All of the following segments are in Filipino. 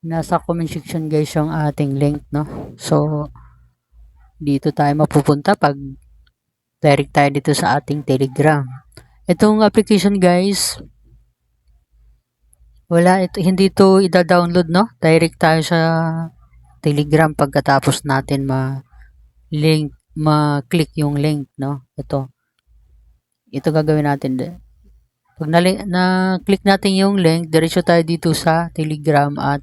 Nasa comment section guys yung ating link, no? So, dito tayo mapupunta pag direct tayo dito sa ating Telegram. Itong application guys, hindi to ida-download, no? Direct tayo sa Telegram pagkatapos natin ma-click yung link, no? Ito gagawin natin. Pag na-click natin yung link, diretso tayo dito sa Telegram at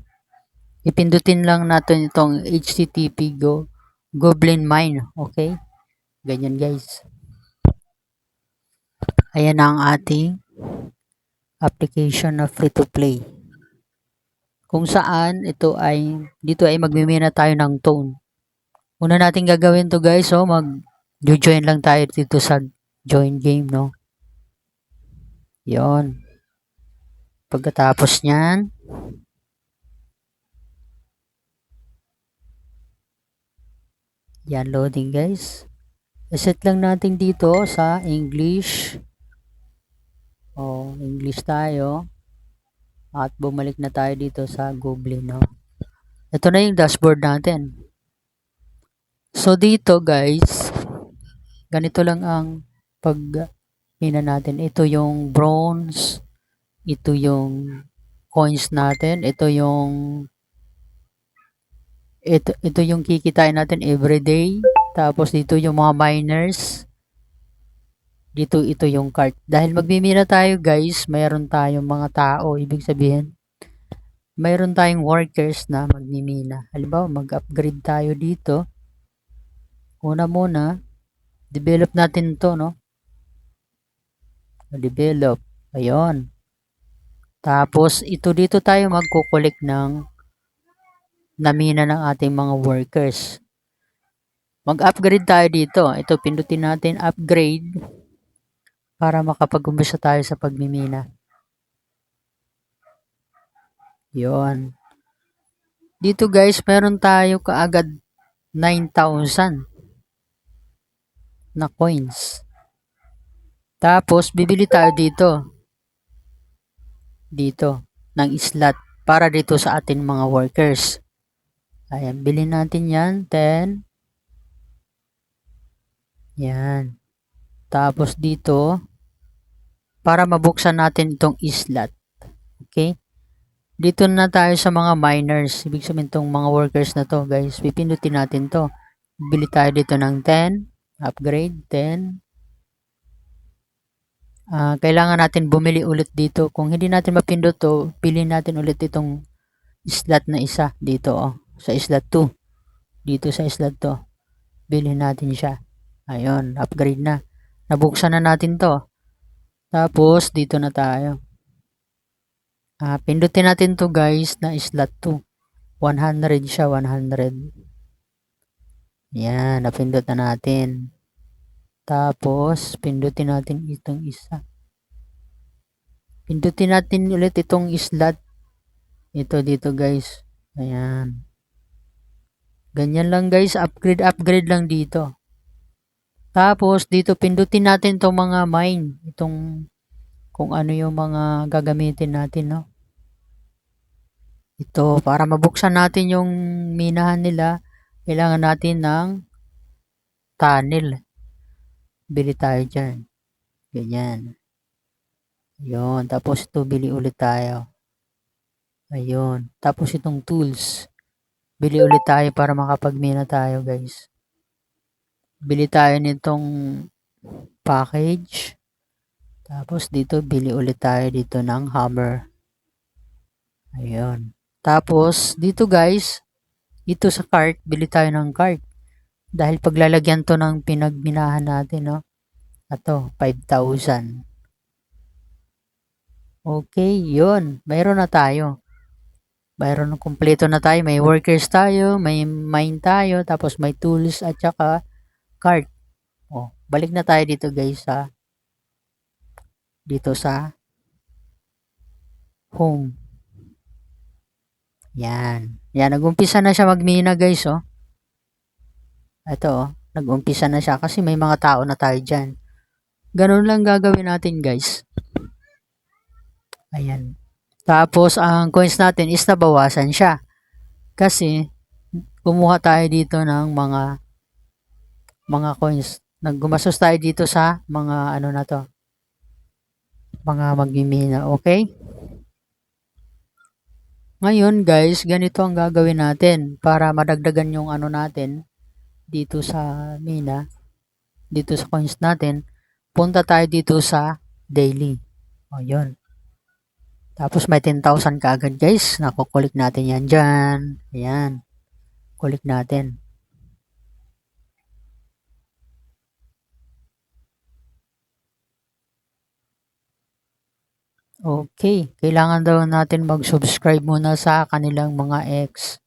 ipindutin lang natin itong HTTP Goblin Mine. Okay? Ganyan guys. Ayan ang ating application na free to play. Kung saan dito ay magmimina tayo ng tone. Una natin gagawin to guys, so mag-join lang tayo dito sa join game, no? Yon. Pagkatapos niyan, yan, loading guys. Iset lang natin dito sa English. English tayo. At bumalik na tayo dito sa Goblin, no? Ito na yung dashboard natin. So dito guys, ganito lang ang pagmina natin. Ito yung bronze, ito yung coins natin, ito yung kikitain natin everyday. Tapos dito yung mga miners. Ito yung cart. Dahil magmimina tayo guys, mayroon tayong mga tao. Ibig sabihin, mayroon tayong workers na magmimina. Halimbawa, mag-upgrade tayo dito. Una muna, develop natin to, no? Develop. Ayun. Tapos, dito tayo magkukulik ng namina ng ating mga workers. Mag-upgrade tayo dito. Ito, pindutin natin upgrade para makapag-umpisa tayo sa pagmimina. Yun. Dito guys, meron tayo kaagad 9,000 na coins. Tapos, bibili tayo dito ng slot para dito sa ating mga workers. Ayan, bilhin natin yan, 10. Yan. Tapos dito, para mabuksan natin itong slot. Okay? Dito na tayo sa mga miners. Ibig sabihin itong mga workers na to, guys. Pipindutin natin to. Bili tayo dito ng 10. Upgrade, 10. Kailangan natin bumili ulit dito. Kung hindi natin mapindot to, piliin natin ulit itong slot na isa dito, sa slot 2. Dito sa slot 2. Bilhin natin siya. Ayun, upgrade na. Nabuksan na natin to. Tapos, dito na tayo. Pindutin natin to guys na slot 2. 100 siya, 100. Yan, napindot na natin. Tapos, pindutin natin itong isa. Pindutin natin ulit itong slot. Ito dito guys. Ayan. Ganyan lang guys, upgrade lang dito. Tapos, dito pindutin natin itong mga mine. Kung ano yung mga gagamitin natin, no? Ito, para mabuksan natin yung minahan nila, kailangan natin ng tunnel. Bili tayo dyan. Ganyan. Ayun. Tapos ito, bili ulit tayo. Ayun. Tapos itong tools. Bili ulit tayo para makapagmina tayo, guys. Bili tayo nitong package. Tapos dito, bili ulit tayo dito ng hammer. Ayun. Tapos, dito guys, ito sa cart, bili tayo ng cart. Dahil paglalagyan to ng pinagminahan natin, no? Ito, 5,000. Okay, yun. Mayroon na tayo. Mayroon kumpleto na tayo. May workers tayo, may mine tayo, tapos may tools at saka cart. Balik na tayo dito guys dito sa home. Yan. Yan, nag-umpisa na siya magmina guys, Ito, nag-umpisa na siya kasi may mga tao na tayo dyan. Ganun lang gagawin natin guys. Ayan. Tapos, ang coins natin is nabawasan siya. Kasi, kumuha tayo dito ng mga coins. Naggumastos tayo dito sa mga ano na to, mga magmimina, okay? Ngayon guys, ganito ang gagawin natin para madagdagan yung ano natin dito sa mina, dito sa coins natin. Punta tayo dito sa daily. O yun. Tapos may 10,000 ka agad guys. Nakukulik natin yan dyan. Ayan. Kulik natin. Okay. Kailangan daw natin mag-subscribe muna sa kanilang mga X.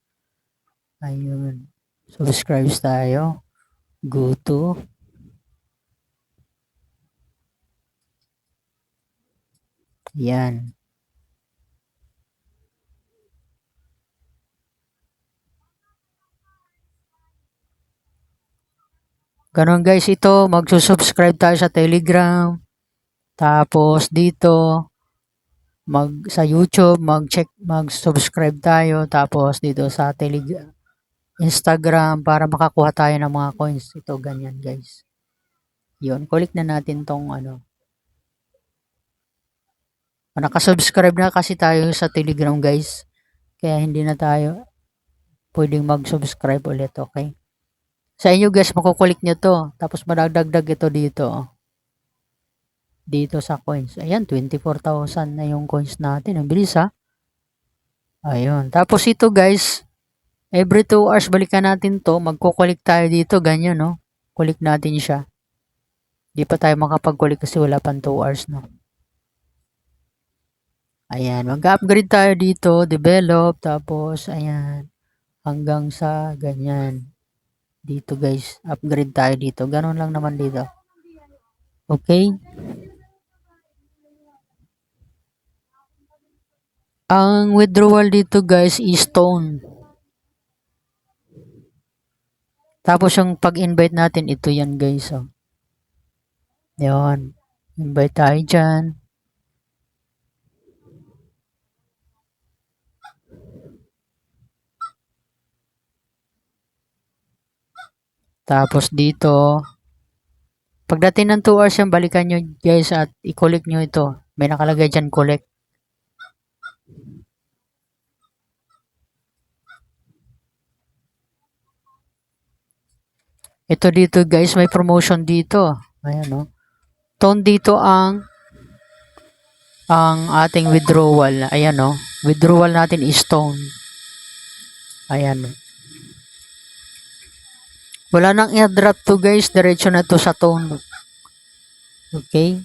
Ayun. Subscribe tayo. Go to. Yan. Ganon guys, ito, magsusubscribe tayo sa Telegram. Tapos dito, sa YouTube, mag-subscribe tayo. Tapos dito sa Telegram, Instagram, para makakuha tayo ng mga coins. Ito, ganyan guys. Yun, click na natin tong ano. Nakasubscribe na kasi tayo sa Telegram guys. Kaya hindi na tayo pwedeng mag-subscribe ulit, okay? Sa inyo guys, makukulik nyo to. Tapos madagdag ito dito. Dito sa coins. Ayan, 24,000 na yung coins natin. Ang bilis ha. Ayun. Tapos ito guys, every 2 hours balikan natin to. Magkukulik tayo dito. Ganyan no. Kulik natin siya. Di pa tayo makapag-kulik kasi wala pang 2 hours no. Ayan. Mag-upgrade tayo dito. Develop. Tapos ayan. Hanggang sa ganyan. Dito guys, upgrade tayo dito. Ganon lang naman dito. Okay? Ang withdrawal dito guys is stone. Tapos yung pag-invite natin, ito yan guys. Oh. Yan. Invite tayo dyan. Tapos dito, pagdating ng 2 hours yan, balikan nyo guys at i-collect nyo ito. May nakalagay dyan, collect. Ito dito guys, may promotion dito. Ayan no. Tone dito ang ating withdrawal. Ayan no. Withdrawal natin is stone. Ayan no. Wala nang i-drop to guys. Diretso na to sa tone. Okay.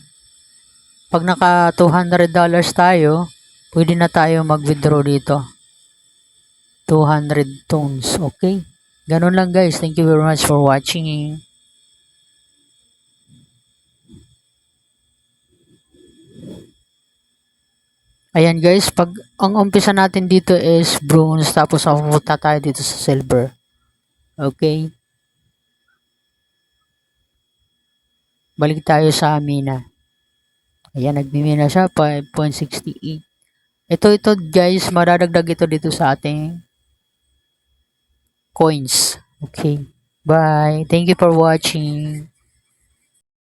Pag naka $200 tayo, pwede na tayo mag-withdraw dito. 200 tones. Okay. Ganun lang guys. Thank you very much for watching. Ayan guys, pag ang umpisa natin dito is bronze, tapos pupunta tayo dito sa silver. Okay. Balik tayo sa mina. Ayan, nagmimina siya, 5.68. Ito guys, madadagdag ito dito sa ating coins. Okay. Bye. Thank you for watching.